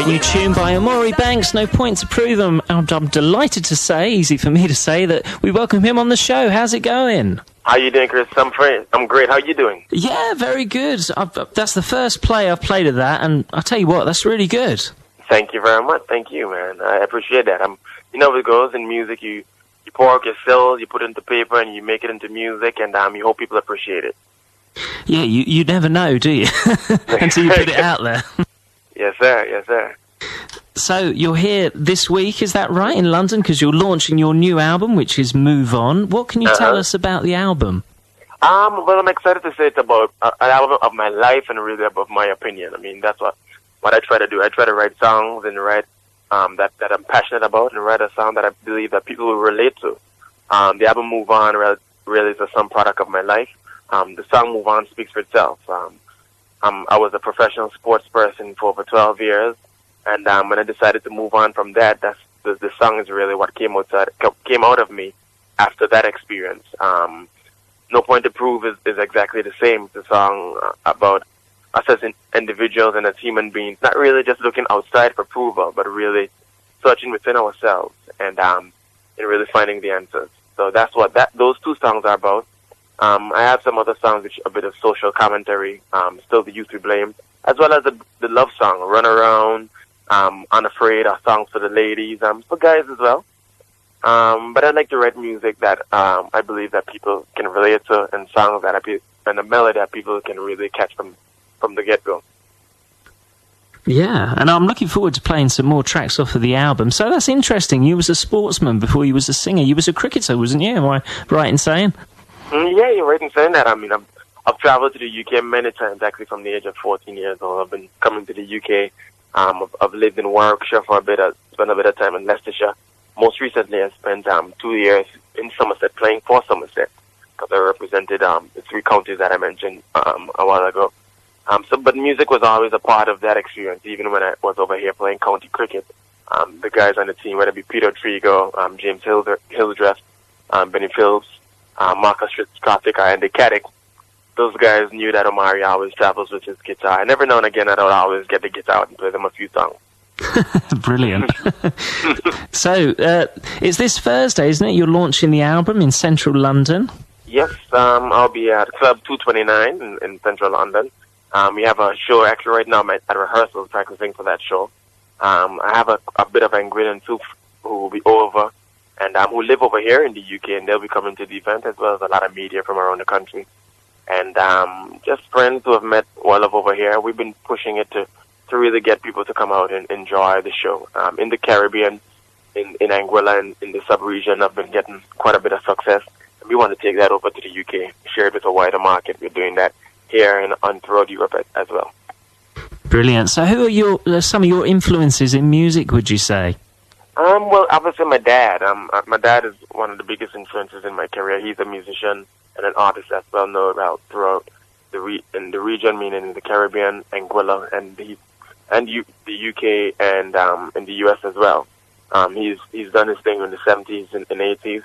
Great new tune by Omari Banks, No Point to Prove them. I'm delighted to say, easy for me to say, that we welcome him on the show. How's it going? How you doing, Chris? I'm great. How you doing? Yeah, very good. That's the first play I've played of that, and I'll tell you what, that's really good. Thank you very much. Thank you, man. I appreciate that. You know how it goes in music. You pour out your soul, you put it into paper, and you make it into music, and you hope people appreciate it. Yeah, you never know, do you? Until you put it out there. Yes, sir. Yes, sir. So you're here this week, is that right, in London? Because you're launching your new album, which is Move On. What can you tell us about the album? Well, I'm excited to say it's about an album of my life and really about my opinion. I mean, that's what I try to do. I try to write songs and write that I'm passionate about, and write a song that I believe that people will relate to. The album Move On really is some product of my life. The song Move On speaks for itself. I was a professional sports person for over 12 years, and when I decided to move on from that, the song is really what came out of me after that experience. No Point to Prove is exactly the same. It's a song about us as individuals and as human beings, not really just looking outside for approval, but really searching within ourselves and really finding the answers. So that's what those two songs are about. I have some other songs which a bit of social commentary, Still the Youth We Blame, as well as the love song, Run Around, Unafraid, are songs for the ladies, for guys as well. But I like to write music that I believe that people can relate to, and songs and a melody that people can really catch from the get-go. Yeah, and I'm looking forward to playing some more tracks off of the album. So that's interesting. You was a sportsman before you was a singer. You was a cricketer, wasn't you? Am I right in saying? Yeah, you're right in saying that. I mean, I've traveled to the UK many times, actually, from the age of 14 years old. I've been coming to the UK. I've lived in Warwickshire for a bit. I spent a bit of time in Leicestershire. Most recently, I spent 2 years in Somerset, playing for Somerset, because I represented the three counties that I mentioned a while ago. But music was always a part of that experience, even when I was over here playing county cricket. The guys on the team, whether it be Peter Trigo, James Hildreth, Benny Phillips, Marcus Fitzpatrick, and the Caddick, those guys knew that Omari always travels with his guitar. And every now and again, I'd always get the guitar out and play them a few songs. Brilliant. So, it's this Thursday, isn't it? You're launching the album in central London? Yes, I'll be at Club 229 in central London. We have a show actually right now at rehearsals, practicing for that show. I have a bit of ingredient soup who will be over, and who live over here in the UK, and they'll be coming to the event, as well as a lot of media from around the country. And just friends who have met while over here. We've been pushing it to really get people to come out and enjoy the show. In the Caribbean, in Anguilla, and in the sub-region, I've been getting quite a bit of success. And we want to take that over to the UK, share it with a wider market. We're doing that here and throughout Europe as well. Brilliant. So who are some of your influences in music, would you say? Well, obviously my dad. My dad is one of the biggest influences in my career. He's a musician and an artist that's well known throughout the region, meaning in the Caribbean, Anguilla, and the UK, and in the US as well. He's done his thing in the 70s and 80s.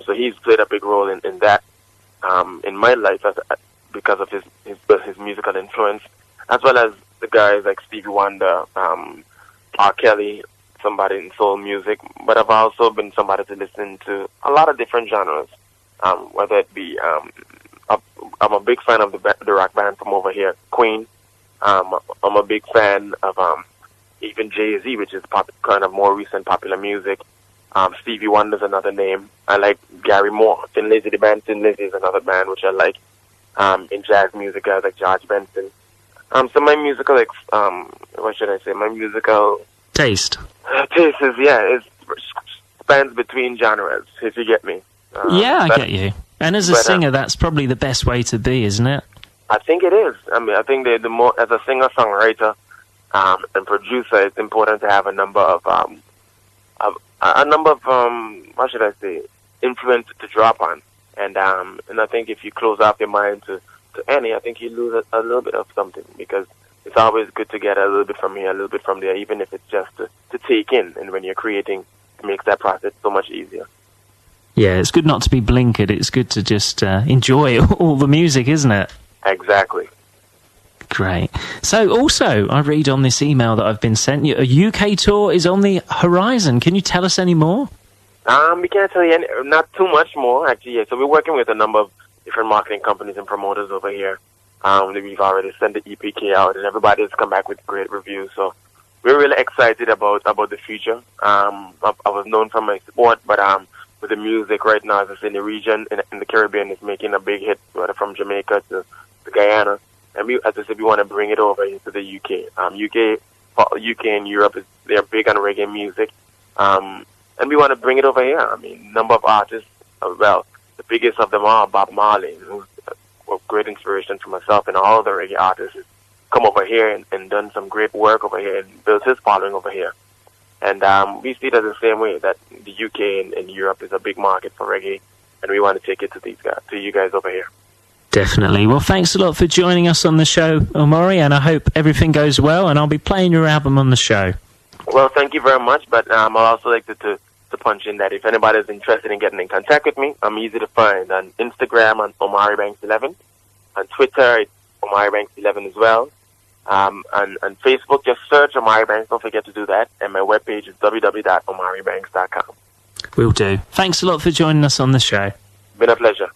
So he's played a big role in that in my life because of his musical influence, as well as the guys like Stevie Wonder, R. Kelly, somebody in soul music. But I've also been somebody to listen to a lot of different genres, whether it be I'm a big fan of the rock band from over here, Queen. I'm a big fan of even Jay-Z, which is kind of more recent popular music. Stevie Wonder's another name. I like Gary Moore. Thin Lizzy, the band Thin Lizzy is another band which I like. In jazz music, guys like George Benson. So my musical, what should I say? My musical taste is spans between genres, if you get me. Yeah, I get you. And as a singer, that's probably the best way to be, isn't it? I think it is. I mean, I think the more, as a singer, songwriter, and producer, it's important to have a number of what should I say, influence to drop on. And I think if you close off your mind to any, I think you lose a little bit of something, because it's always good to get a little bit from here, a little bit from there, even if it's just to take in. And when you're creating, it makes that process so much easier. Yeah, it's good not to be blinkered. It's good to just enjoy all the music, isn't it? Exactly. Great. So also, I read on this email that I've been sent, a UK tour is on the horizon. Can you tell us any more? We can't tell you not too much more, actually. Yeah. So we're working with a number of different marketing companies and promoters over here. We've already sent the EPK out, and everybody has come back with great reviews. So we're really excited about the future. I was known for my sport, but with the music right now, as I say, in the region, in the Caribbean, is making a big hit, whether from Jamaica to Guyana. And we, as I said, we want to bring it over into the UK. UK and Europe, they're big on reggae music. And we want to bring it over here. I mean, number of artists, well, the biggest of them are Bob Marley, who's a great inspiration to myself and all the reggae artists. Come over here and done some great work over here and built his following over here. And we see it as the same way, that the UK and Europe is a big market for reggae, and we want to take it to you guys over here. Definitely. Well, thanks a lot for joining us on the show, Omari, and I hope everything goes well, and I'll be playing your album on the show. Well, thank you very much, but I'd also like to punch in that if anybody's interested in getting in contact with me, I'm easy to find on Instagram on Omari Banks 11, on Twitter it's Omari Banks 11 as well, and Facebook just search Omari Banks, don't forget to do that, and my webpage is www.omaribanks.com. Will do. Thanks a lot for joining us on the show. Been a pleasure.